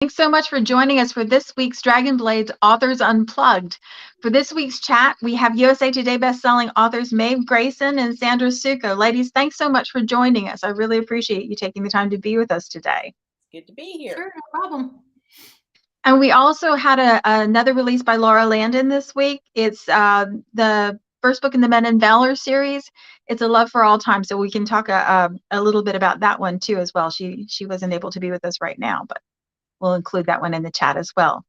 Thanks so much for joining us for this week's Dragonblade Authors Unplugged. For this week's chat, we have USA Today bestselling authors Maeve Greyson and Sandra Sookoo. Ladies, thanks so much for joining us. I really appreciate you taking the time to be with us today. Good to be here. Sure, no problem. And we also had another release by Laura Landon this week. It's the first book in the Men in Valor series. It's A Love for All Time, so we can talk a little bit about that one too as well. She wasn't able to be with us right now, but we'll include that one in the chat as well.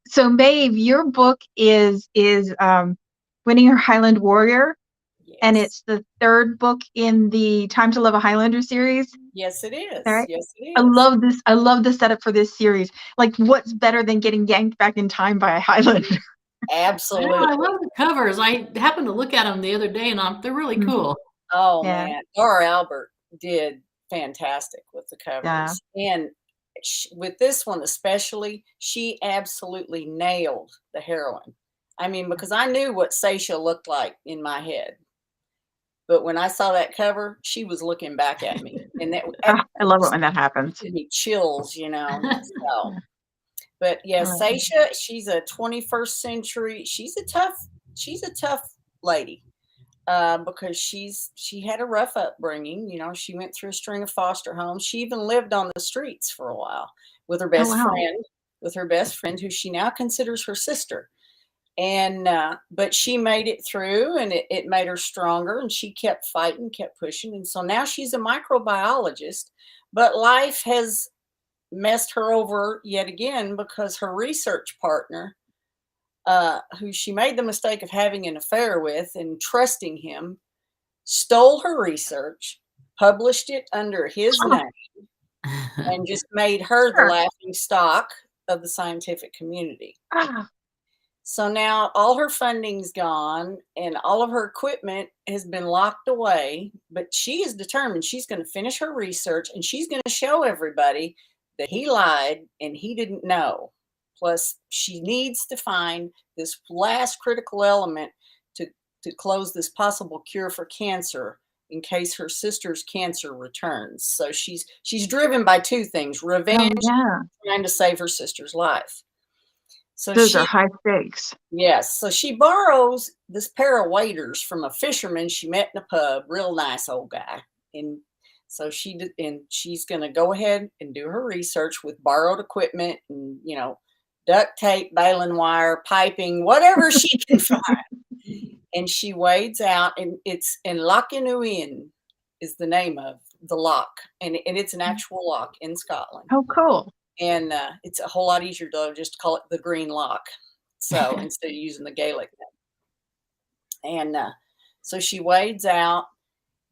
So Maeve, your book is Winning Her Highland Warrior, Yes. and it's the third book in the Time to Love a Highlander series. Yes, it is. Right? Yes, it is. I love this. I love the setup for this series. Like, what's better than getting yanked back in time by a Highlander? Absolutely. I love the covers. I happened to look at them the other day, and they're really cool. Oh, Yeah. man. Laura Albert did fantastic with the covers. Yeah. And with this one especially, she absolutely nailed the heroine. I mean, because I knew what Seisha looked like in my head. But when I saw that cover, she was looking back at me. And that I love it when that happens. Give me chills, you know. So. But yeah, Seisha, she's a 21st century. She's a tough lady because she had a rough upbringing. You know, she went through a string of foster homes. She even lived on the streets for a while with her best friend, who she now considers her sister. And but she made it through, and it made her stronger. And she kept fighting, kept pushing, and so now she's a microbiologist. But life has messed her over yet again because her research partner, who she made the mistake of having an affair with and trusting him, stole her research, published it under his name, and just made her the laughing stock of the scientific community. So now all her funding's gone and all of her equipment has been locked away, but she is determined she's going to finish her research and she's going to show everybody that he lied and he didn't know. Plus, she needs to find this last critical element to close this possible cure for cancer in case her sister's cancer returns. So she's driven by two things: revenge, trying to save her sister's life. So those are high stakes. Yes. So she borrows this pair of waders from a fisherman she met in a pub, real nice old guy. And so she's going to go ahead and do her research with borrowed equipment and, you know, duct tape, baling wire, piping, whatever she can find. And she wades out, and it's in Lochanuin is the name of the loch. And it's an actual loch in Scotland. Oh, cool. And it's a whole lot easier to just call it the Green Loch. So instead of using the Gaelic name. And so she wades out,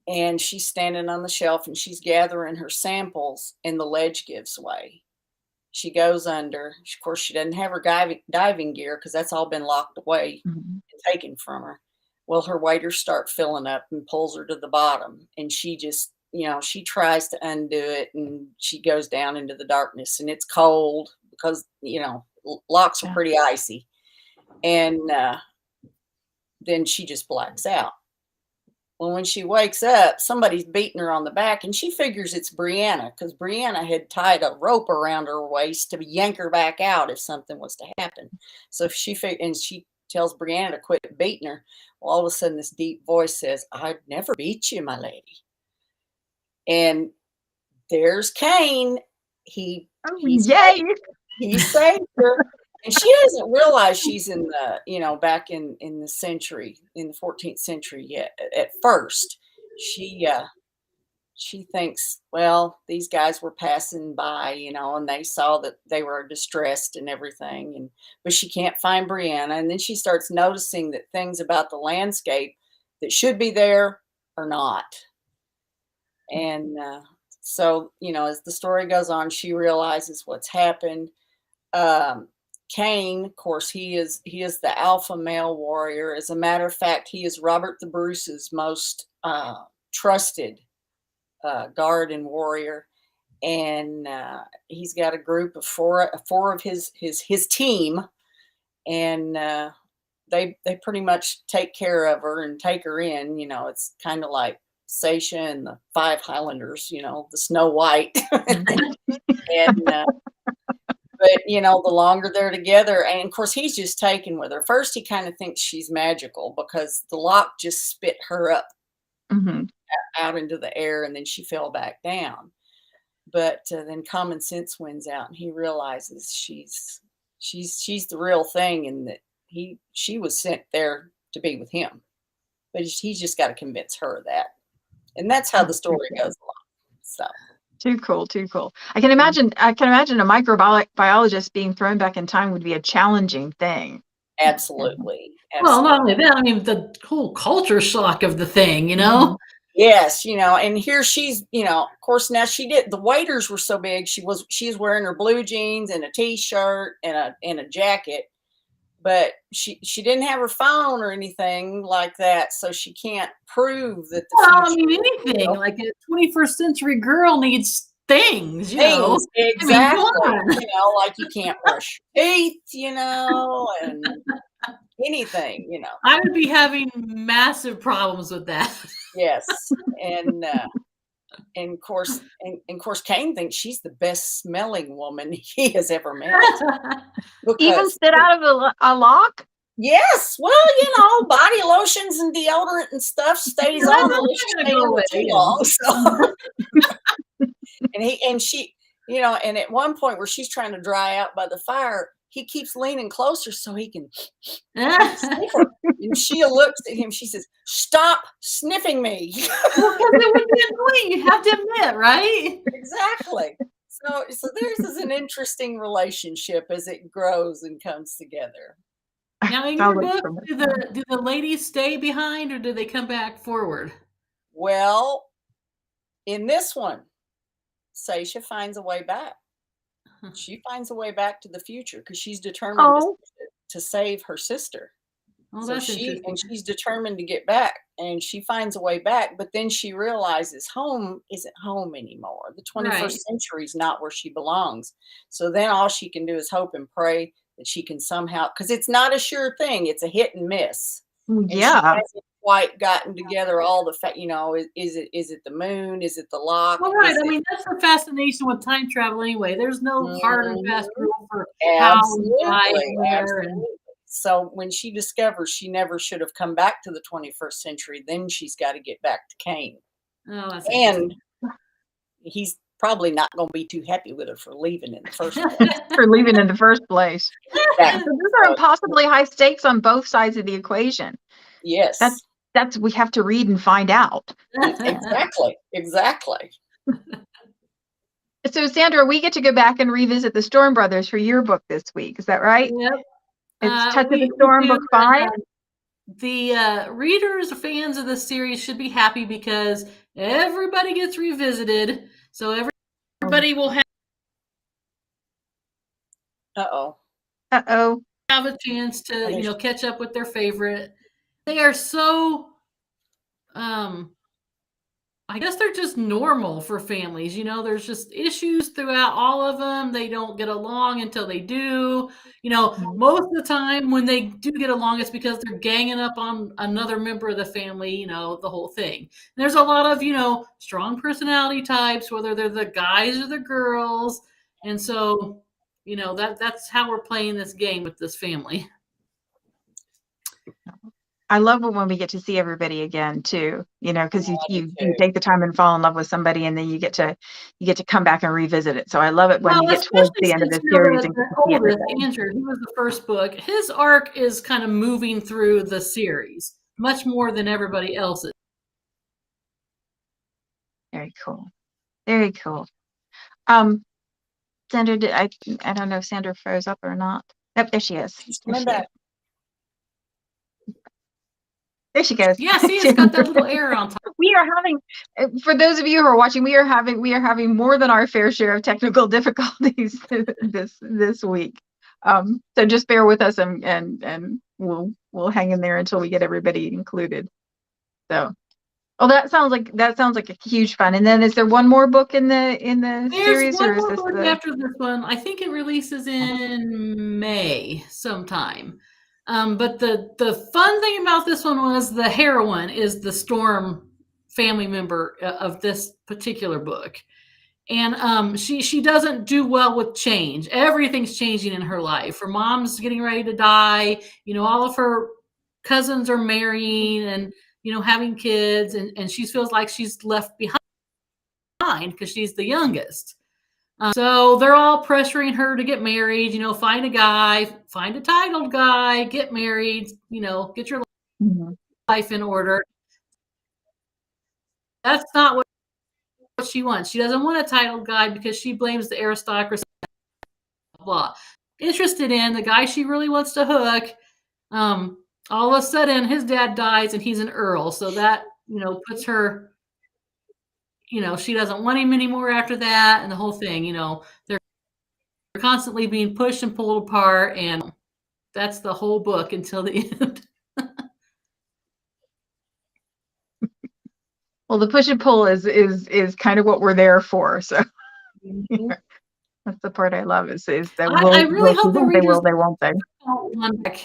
and she's standing on the shelf, and she's gathering her samples, and the ledge gives way. She goes under. Of course, she doesn't have her diving gear because that's all been locked away and taken from her. Well, her waders start filling up and pulls her to the bottom, and she just, you know, she tries to undo it, and she goes down into the darkness, and it's cold because, you know, locks are pretty icy. And then she just blacks out. Well, when she wakes up, somebody's beating her on the back, and she figures it's Brianna because Brianna had tied a rope around her waist to yank her back out if something was to happen. So she tells Brianna to quit beating her. Well, all of a sudden, this deep voice says, "I'd never beat you, my lady." And there's Kane. He saved her. And she doesn't realize she's in the, you know, back in the century, in the 14th century yet. At first, she thinks, well, these guys were passing by, you know, and they saw that they were distressed and everything. But she can't find Brianna. And then she starts noticing that things about the landscape that should be there are not. And so, you know, as the story goes on, she realizes what's happened. Kane, of course, he is the alpha male warrior. As a matter of fact, he is Robert the Bruce's most trusted guard and warrior, and he's got a group of four of his team, and they pretty much take care of her and take her in. You know, it's kind of like Seisha and the 5 Highlanders. You know, the Snow White, and But, the longer they're together, and of course, he's just taken with her. First, he kind of thinks she's magical because the lock just spit her up out into the air, and then she fell back down. But then common sense wins out, and he realizes she's the real thing, and that she was sent there to be with him. But he's just got to convince her of that, and that's how the story goes along. So. Too cool. I can imagine a microbiologist being thrown back in time would be a challenging thing. Absolutely. Well, not only that, I mean, the whole culture shock of the thing, Yes, and here she's, of course, now the waiters were so big. She's wearing her blue jeans and a t-shirt and a jacket, but she didn't have her phone or anything like that, so she can't prove that anything like a 21st century girl needs things, exactly. Like you can't brush your teeth, and anything, I would be having massive problems with that. Yes, and of course, Kane thinks she's the best smelling woman he has ever met. Even spit out of a lock? Yes, well, body lotions and deodorant and stuff stays on too long. So. and she, and at one point where she's trying to dry out by the fire, he keeps leaning closer so he can sniff her. And she looks at him. She says, "Stop sniffing me." Well, because it would be annoying. You have to admit, right? Exactly. So theirs is an interesting relationship as it grows and comes together. Now, in your book, do the ladies stay behind or do they come back forward? Well, in this one, Seisha finds a way back. She finds a way back to the future because she's determined to save her sister. Oh, that's interesting. And she's determined to get back, and she finds a way back. But then she realizes home isn't home anymore. The 21st century is not where she belongs. So then all she can do is hope and pray that she can somehow, because it's not a sure thing. It's a hit and miss. Yeah. And she hasn't quite gotten together all the is it the moon? Is it the lock? Well, right. I mean, that's the fascination with time travel anyway. There's no hard and fast rule for how and why and where. So when she discovers she never should have come back to the 21st century, then she's got to get back to Kane. Oh, and he's probably not going to be too happy with her for leaving in the first place. Yeah. So these are impossibly high stakes on both sides of the equation. Yes. That's we have to read and find out. Exactly. So Sandra, we get to go back and revisit the Storm Brothers for your book this week. Is that right? Yep. It's Touch of the Storm, book 5. The readers, fans of the series should be happy because everybody gets revisited. So everybody will have have a chance to catch up with their favorite. They are so I guess they're just normal for families. There's just issues throughout all of them. They don't get along until they do. Most of the time when they do get along, it's because they're ganging up on another member of the family, the whole thing. And there's a lot of, strong personality types, whether they're the guys or the girls. And so, that's how we're playing this game with this family. I love it when we get to see everybody again too, because you take the time and fall in love with somebody, and then you get to come back and revisit it. So I love it when you get towards the end of the series. Andrew, he was the first book. His arc is kind of moving through the series much more than everybody else's. Very cool. Very cool. Sandra, I don't know if Sandra froze up or not. Yep, there she is. She's coming back. There she goes. Yeah, see, it's got that little air on top. We are having, for those of you who are watching, we are having more than our fair share of technical difficulties this week. So just bear with us, and we'll hang in there until we get everybody included. So, that sounds like a huge fun. And then, is there one more book in the series, or is this after this one? I think it releases in May sometime. But the fun thing about this one was the heroine is the Storm family member of this particular book. And she doesn't do well with change. Everything's changing in her life. Her mom's getting ready to die. All of her cousins are marrying and having kids, and she feels like she's left behind because she's the youngest. So they're all pressuring her to get married. Find a guy, find a titled guy, get married. Get your life in order. That's not what she wants. She doesn't want a titled guy because she blames the aristocracy. Blah. Interested in the guy she really wants to hook. All of a sudden, his dad dies and he's an earl. So that puts her. She doesn't want him anymore after that, and the whole thing. They're constantly being pushed and pulled apart, and that's the whole book until the end. Well, the push and pull is kind of what we're there for. So that's the part I love is that I really hope the readers they will, they won't, they.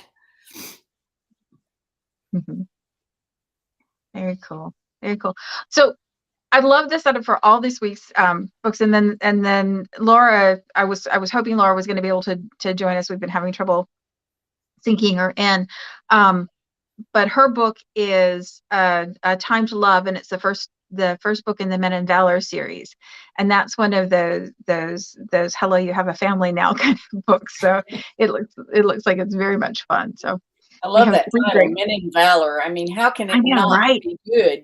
Very cool. Very cool. So I love the setup for all this week's books, and then Laura, I was hoping Laura was going to be able to join us. We've been having trouble syncing her in, but her book is A Time to Love, and it's the first book in the Men in Valor series, and that's one of those hello, you have a family now kind of books. So it looks like it's very much fun. So I love that title, Men in Valor. I mean, how can it not be good?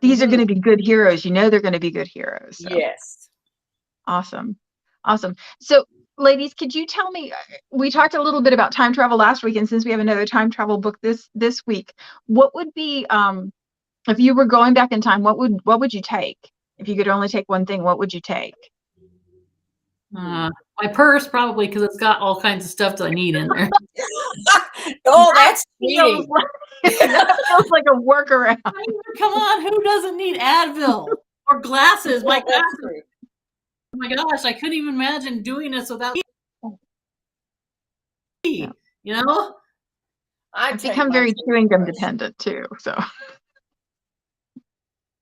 These are going to be good heroes. They're going to be good heroes. So. Yes. Awesome. So, ladies, could you tell me? We talked a little bit about time travel last week, and since we have another time travel book this week, what would be if you were going back in time? What would you take if you could only take one thing? What would you take? My purse, probably, because it's got all kinds of stuff that I need in there. Oh, that's cheating. That feels like a workaround. Come on, who doesn't need Advil or glasses? My glasses. Oh my gosh, I couldn't even imagine doing this without I've become very chewing gum dependent too. So.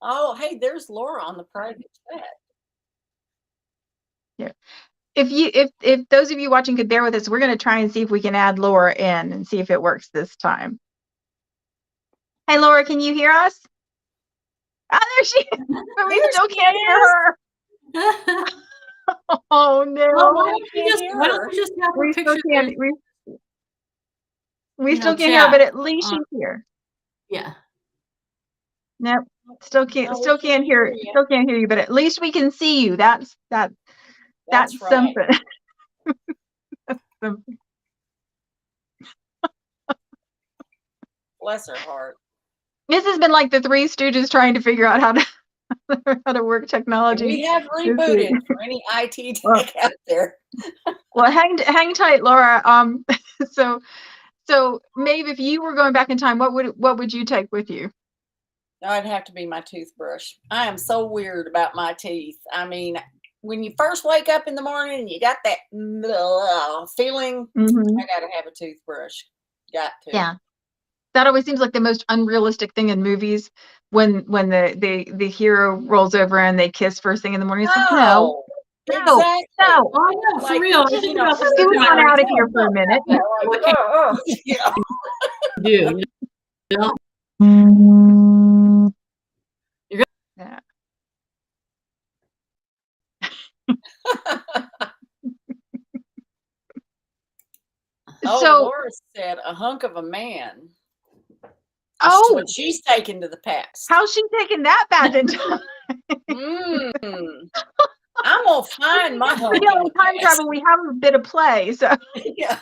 Oh, hey, there's Laura on the private chat. Yeah. If those of you watching could bear with us, we're going to try and see if we can add Laura in and see if it works this time. Hey, Laura, can you hear us? Oh, there she is. But we still can't hear her. Oh, no. Well, why don't we just have her picture there? We still can't hear her, but at least she's here. Yeah. Nope. Still can't hear you, but at least we can see you. That's right. Something. That's something. Bless her heart. This has been like the Three Stooges trying to figure out how to work technology. We have rebooted for any IT tech out there. Well, hang tight, Laura. So Maeve, if you were going back in time, what would you take with you? I'd have to be my toothbrush. I am so weird about my teeth. I mean, when you first wake up in the morning and you got that feeling, I got to have a toothbrush. Got to. Yeah. That always seems like the most unrealistic thing in movies when the hero rolls over and they kiss first thing in the morning. It's like, no. Exactly. No. Oh, no, for real. Just get one out of here for a minute. Yeah. Do. Yeah. So Laura said a hunk of a man. Oh, what she's taken to the past. How's she taking that back in time? I'm gonna find my hunk. We don't time travel. We have a bit of play, so yeah.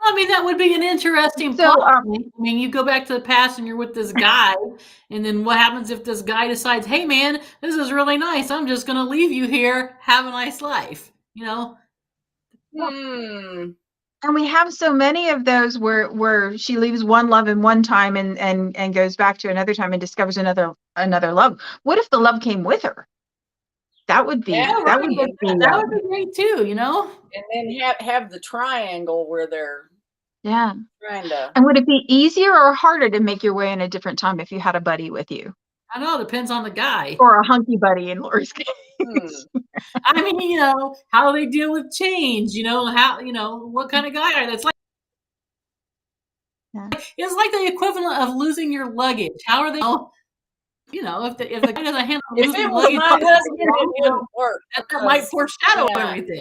I mean, that would be an interesting plot. I mean, you go back to the past and you're with this guy, and then what happens if this guy decides, hey, man, this is really nice. I'm just going to leave you here. Have a nice life, And we have so many of those where she leaves one love in one time and goes back to another time and discovers another love. What if the love came with her? That would be that would be great too, And then have the triangle where they're Yeah. Kinda. And would it be easier or harder to make your way in a different time if you had a buddy with you? I know, it depends on the guy. Or a hunky buddy in Laura's case. I mean, how they deal with change, how, what kind of guy are they? It's like, it's like the equivalent of losing your luggage. How are they, if the guy doesn't handle If losing it was luggage, my husband, it wouldn't work. that might foreshadow yeah. everything.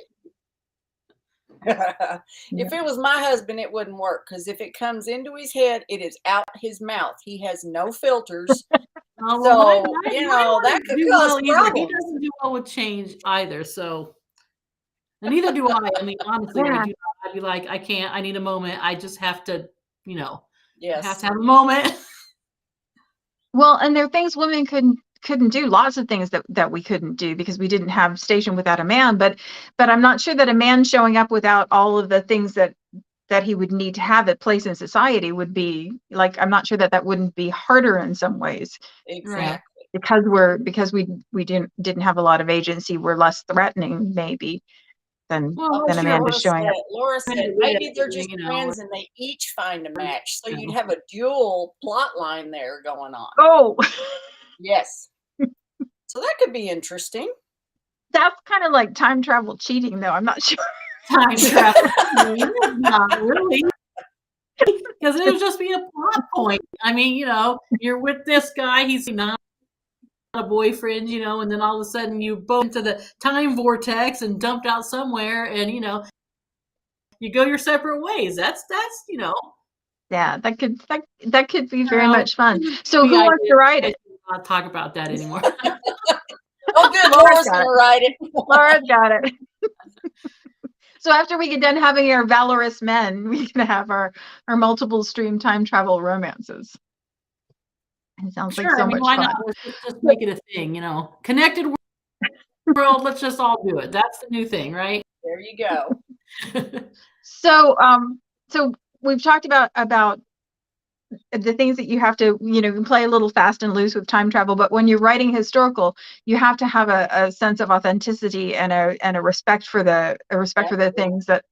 If it was my husband, it wouldn't work, because if it comes into his head, it is out his mouth. He has no filters. So, that could cause problems. He doesn't do well with change either, so. And neither do I. I mean, honestly, I do not. I'd be like, I can't. I need a moment. I just have to, yes. have to have a moment. Well, and there are things women couldn't do. Lots of things that we couldn't do because we didn't have station without a man. But I'm not sure that a man showing up without all of the things that he would need to have at place in society would be like. I'm not sure that wouldn't be harder in some ways. Exactly. Because we didn't have a lot of agency. We're less threatening, maybe. Than a man just showing up. Laura said maybe they're just friends and they each find a match. So you'd have a dual plot line there going on. Oh, yes. So that could be interesting. That's kind of like time travel cheating, though. I'm not sure. Time travel cheating? Not really. Because it would just be a plot point. I mean, you're with this guy. He's not a boyfriend, and then all of a sudden you both into the time vortex and dumped out somewhere, and you go your separate ways. That's Yeah, that could be very much fun. So who wants to write it? I don't talk about that anymore. Oh, good. Laura's gonna write it. Laura's got it. So after we get done having our valorous men, we can have our multiple stream time travel romances. It sounds like so much why fun. not? Let's just make it a thing, Connected world, let's just all do it. That's the new thing, right? There you go. So we've talked about the things that you have to, you can play a little fast and loose with time travel, but when you're writing historical, you have to have a sense of authenticity and a respect for the things that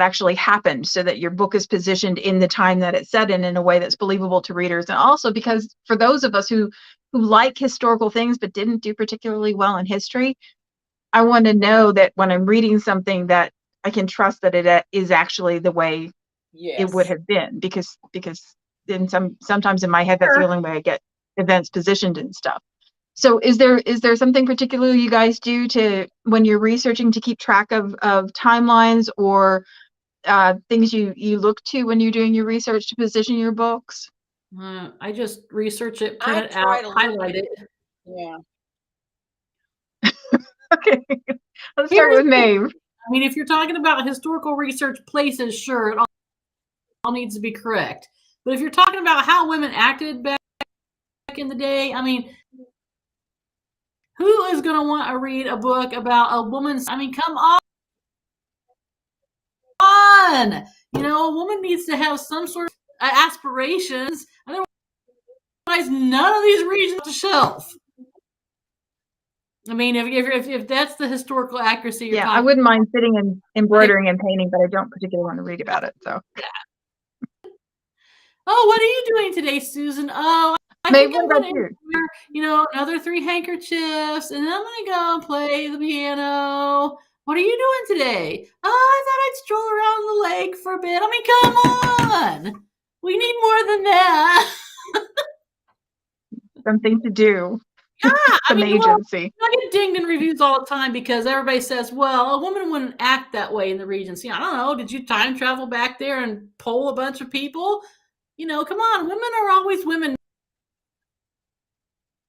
actually happened, so that your book is positioned in the time that it's set in a way that's believable to readers. And also because for those of us who like historical things but didn't do particularly well in history, I want to know that when I'm reading something that I can trust that it is actually the way it would have been, because in sometimes in my head that's the only way I get events positioned and stuff. So is there something particular you guys do to when you're researching to keep track of timelines or things you look to when you're doing your research to position your books? I just research it, print it out, highlight it. Yeah. Okay. Let's start with Maeve. I mean, if you're talking about historical research places, sure, it all needs to be correct. But if you're talking about how women acted back in the day, I mean, who is going to want to read a book about a woman's? I mean, come on. A woman needs to have some sort of aspirations. Otherwise, none of these reads off the shelf. I mean, if that's the historical accuracy you're talking I wouldn't mind sitting and embroidering and painting, but I don't particularly want to read about it. So. Oh, what are you doing today, Susan? Oh, I think I'm going to wear, another 3 handkerchiefs, and then I'm going to go and play the piano. What are you doing today? Oh, I thought I'd stroll around the lake for a bit. I mean, come on. We need more than that. Something to do. Yeah, some agency. I get dinged in reviews all the time because everybody says, well, a woman wouldn't act that way in the Regency. I don't know. Did you time travel back there and poll a bunch of people? Come on. Women are always women.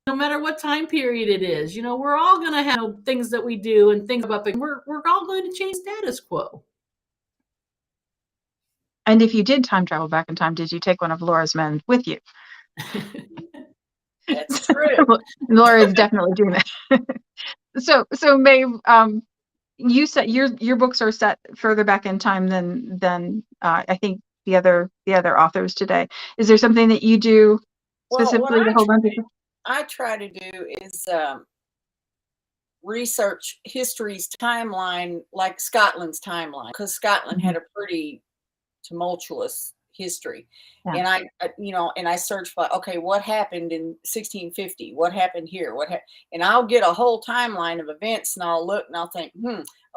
No matter what time period it is, we're all going to have things that we do and things up, and we're all going to change status quo. And if you did time travel back in time, did you take one of Laura's men with you? That's true. Laura is definitely doing that. So Maeve, you said your books are set further back in time than I think the other authors today. Is there something that you do specifically to hold on to? I try to do is research history's timeline, like Scotland's timeline, because Scotland had a pretty tumultuous history. Yeah. And I search for, okay, what happened in 1650? What happened here? And I'll get a whole timeline of events, and I'll look and I'll think,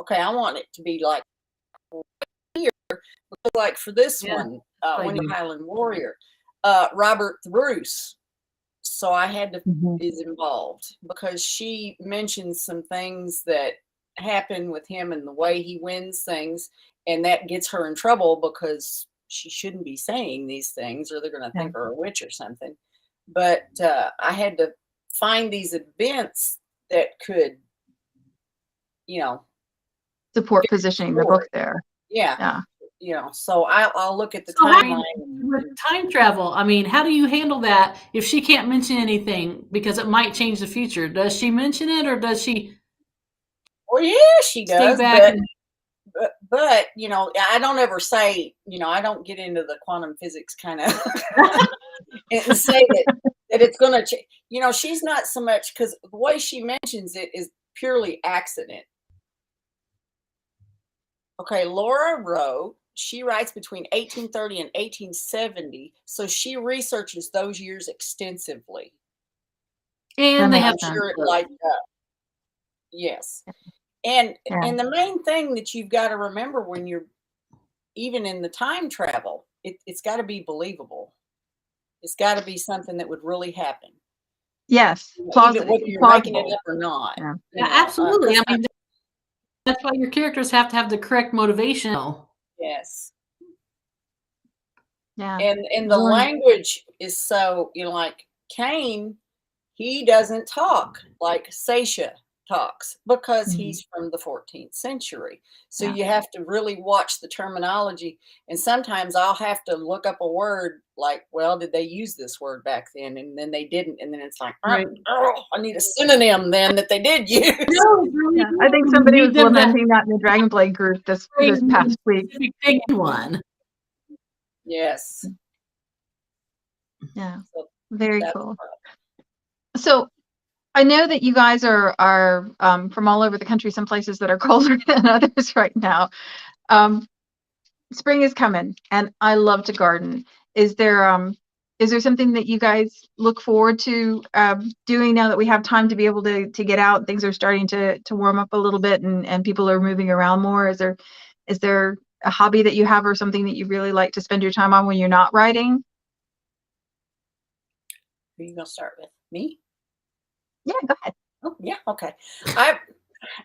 okay, I want it to be like here, like for this one, when you're Highland Warrior, Robert the Bruce. So I had to is involved because she mentions some things that happen with him and the way he wins things, and that gets her in trouble because she shouldn't be saying these things, or they're going to think her a witch or something. But I had to find these events that could, support positioning the book there. Yeah. So I'll look at the So timeline. With time travel, I mean, how do you handle that if she can't mention anything because it might change the future? Does she mention it, or does she? Well, yeah, she does. But I don't ever say, I don't get into the quantum physics kind of and say that it's going to change. She's not so much, because the way she mentions it is purely accident. Okay, Laura wrote, she writes between 1830 and 1870, so she researches those years extensively. And they have sure it lights up. Yes. And the main thing that you've got to remember when you're even in the time travel, it's got to be believable. It's got to be something that would really happen. Yes, even whether you're making it up or not. Yeah, absolutely. I mean, that's why your characters have to have the correct motivation. Yes. Yeah. And the language is so, like Cain, he doesn't talk like Seisha talks because he's from the 14th century. So you have to really watch the terminology. And sometimes I'll have to look up a word like, well, did they use this word back then? And then they didn't. And then it's like, I need a synonym then that they did use. I think somebody was lamenting that in the Dragonblade group this past week. Big one. Yes. Yeah. So very cool. So I know that you guys are from all over the country, some places that are colder than others right now. Spring is coming, and I love to garden. Is there something that you guys look forward to doing now that we have time to be able to get out? Things are starting to warm up a little bit, and people are moving around more. Is there a hobby that you have, or something that you really like to spend your time on when you're not writing? Who are you gonna start with? Me? Yeah, go ahead. Oh, yeah, okay.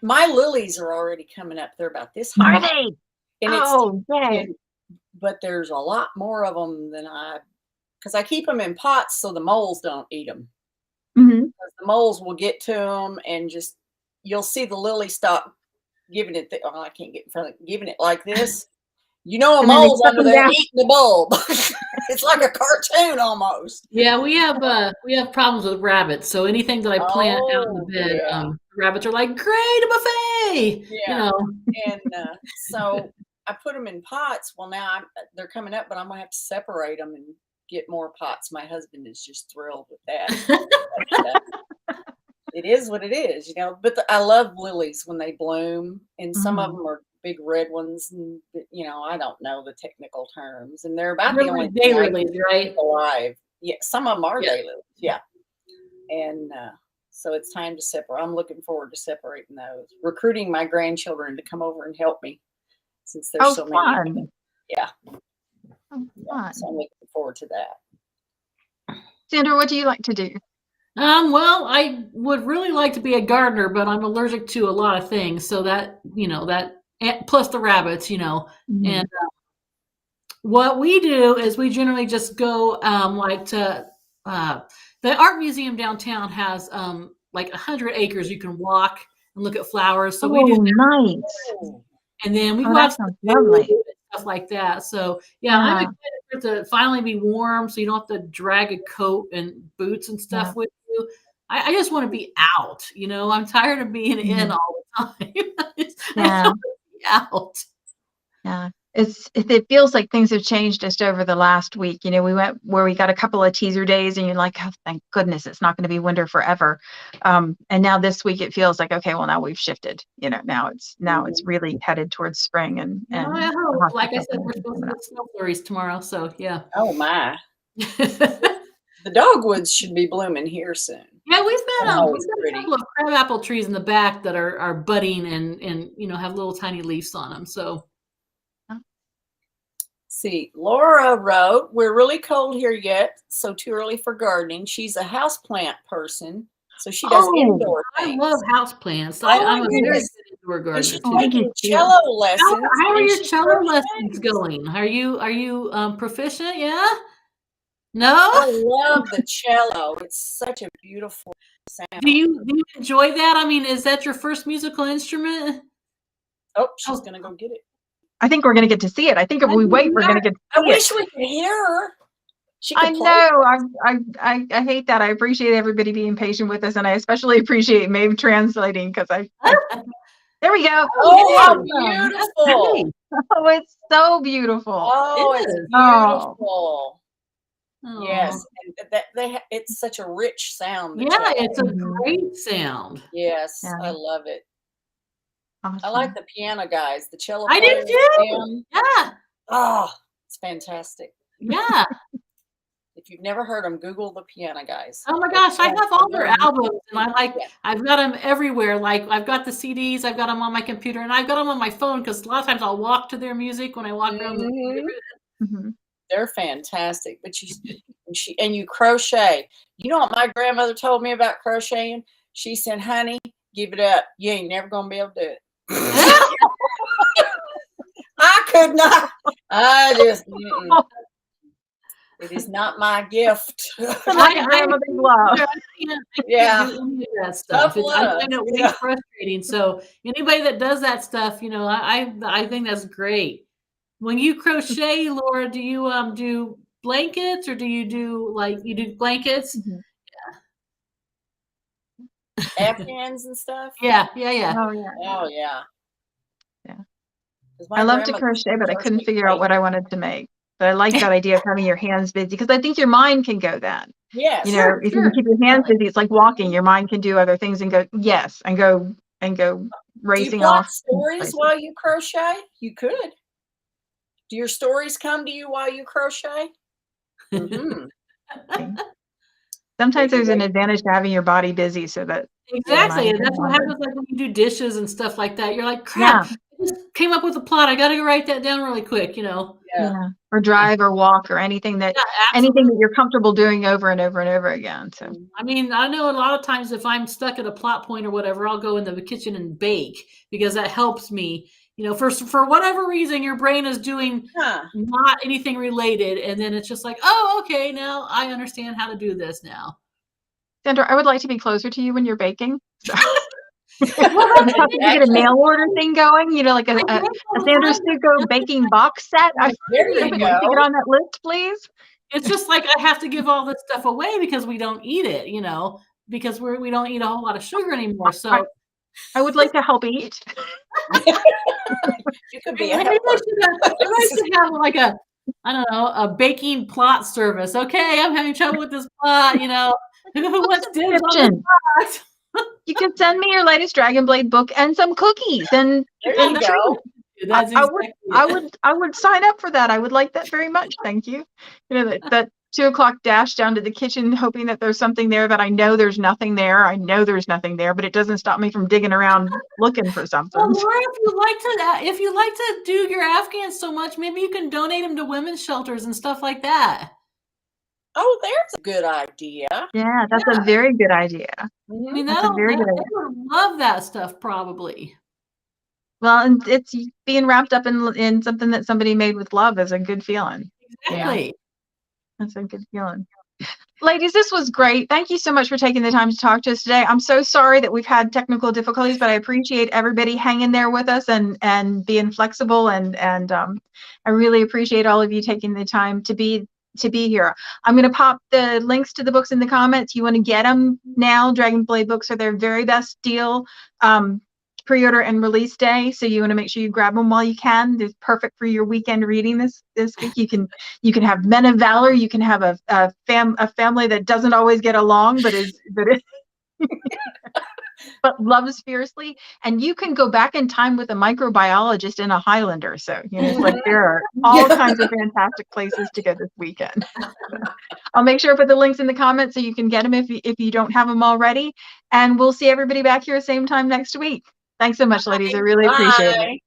My lilies are already coming up. They're about this high. Are they? And but there's a lot more of them than because I keep them in pots so the moles don't eat them. Because the moles will get to them, and you'll see the lily stop giving it. I can't get in front of it, giving it like this. A mole's under there eating the bulb. It's like a cartoon almost. Yeah, we have problems with rabbits. So anything that I plant out in the bed, rabbits are like, great, a buffet. Yeah. And so I put them in pots. Well, now they're coming up, but I'm gonna have to separate them and get more pots. My husband is just thrilled with that. It is what it is, But I love lilies when they bloom, and some of them are big red ones, and I don't know the technical terms, and they're about the only daylilies, right? Alive. Yeah, some of them are daylilies. Yeah, and so it's time to separate. I'm looking forward to separating those. Recruiting my grandchildren to come over and help me, since there's so many. Yeah. So I'm looking forward to that. Sandra, what do you like to do? Well, I would really like to be a gardener, but I'm allergic to a lot of things. So that plus the rabbits, and what we do is we generally just go to the art museum downtown has like 100 acres. You can walk and look at flowers. So we do that. Nice. And then we go out to lovely stuff like that. So I'm excited for it to finally be warm, so you don't have to drag a coat and boots and stuff with you. I just want to be out. I'm tired of being in all the time. I just want to be out. Yeah. it feels like things have changed just over the last week. You know, we went where we got a couple of teaser days and you're like, oh, thank goodness it's not going to be winter forever. And now this week it feels like, okay, well now we've shifted, you know, now it's really headed towards spring and I hope. Like I said, we're supposed to get snow flurries tomorrow, so yeah. Oh my. The dogwoods should be blooming here soon. Yeah, we've got a couple of crabapple trees in the back that are budding and you know have little tiny leaves on them. So, see, Laura wrote, "We're really cold here yet, so too early for gardening." She's a houseplant person, so she does indoor things. I love houseplants. I'm a very good indoor gardener. And she's taking cello lessons. How are your cello lessons going? Are you proficient? Yeah. No? I love the cello. It's such a beautiful sound. Do you enjoy that? I mean, is that your first musical instrument? Oh, she's going to go get it. I think we're going to get to see it. I think if we wait, we're going to get to see it. I wish we could hear her. I know. I hate that. I appreciate everybody being patient with us, and I especially appreciate Maeve translating because there we go. Oh, beautiful. Oh, it's so beautiful. Oh, it's beautiful. Oh. Yes, and it's such a rich sound. Yeah, it's a great sound. Yes, I love it. Awesome. I like the piano guys, the cello. I did too. Yeah. Oh, it's fantastic. Yeah. If you've never heard them, Google the piano guys. Oh my gosh, I have all their albums, and I've got them everywhere. Like I've got the CDs, I've got them on my computer, and I've got them on my phone because a lot of times I'll walk to their music when I walk around the neighborhood. Mm-hmm. They're fantastic, but you crochet. You know what my grandmother told me about crocheting? She said, "Honey, give it up. You ain't never gonna be able to do it." I could not. I just. It is not my gift. My grandmother's love. Yeah, that stuff. I find it way frustrating. So anybody that does that stuff, you know, I think that's great. When you crochet, Laura, do you do blankets or do you do blankets? Mm-hmm. Yeah. Afghans and stuff? Yeah. Oh yeah. Oh yeah. Yeah. I love to crochet, but I couldn't figure out what I wanted to make. But I like that idea of having your hands busy because I think your mind can go then. Yes. You know, if you can keep your hands busy, it's like walking. Your mind can do other things and go racing off. Do you stories while you crochet? You could. Do your stories come to you while you crochet? Mm-hmm. Sometimes there's an advantage to having your body busy so that exactly, and that's what happens like when you do dishes and stuff like that. You're like, crap, I just came up with a plot. I got to go write that down really quick, you know. Yeah. Or drive or walk or anything that you're comfortable doing over and over and over again. So I mean, I know a lot of times if I'm stuck at a plot point or whatever, I'll go in the kitchen and bake because that helps me. You know, for whatever reason, your brain is doing not anything related, and then it's just like, oh, okay, now I understand how to do this now. Sandra, I would like to be closer to you when you're baking. So. To get a mail order thing going, you know, like a Sandra Sookoo baking box set. There you go. Get on that list, please. It's just like I have to give all this stuff away because we don't eat it, you know, because we don't eat a whole lot of sugar anymore. So I would like to help eat. You could be. I should have like a baking plot service. Okay, I'm having trouble with this plot. You know, who wants dibs on this plot? You can send me your latest Dragonblade book and some cookies, and there you go. I would sign up for that. I would like that very much. Thank you. You know that 2:00 dash down to the kitchen, hoping that there's something there that I know there's nothing there. I know there's nothing there, but it doesn't stop me from digging around looking for something. Well, Laura, if you like to do your Afghans so much, maybe you can donate them to women's shelters and stuff like that. Oh, there's a good idea. Yeah, that's a very good idea. I mean, that's a very good idea. I would love that stuff, probably. Well, and it's being wrapped up in something that somebody made with love is a good feeling. Exactly. Yeah. That's a good feeling. Ladies, this was great. Thank you so much for taking the time to talk to us today. I'm so sorry that we've had technical difficulties, but I appreciate everybody hanging there with us and being flexible. And I really appreciate all of you taking the time to be here. I'm going to pop the links to the books in the comments. You want to get them now. Dragonblade books are their very best deal. pre-order and release day, so you want to make sure you grab them while you can. They're perfect for your weekend reading this week. You can have Men of Valor. You can have a family that doesn't always get along, but but loves fiercely, and you can go back in time with a microbiologist and a Highlander. So it's like there are all kinds of fantastic places to go this weekend. I'll make sure I put the links in the comments so you can get them if you don't have them already. And we'll see everybody back here same time next week. Thanks so much, ladies. I really appreciate it.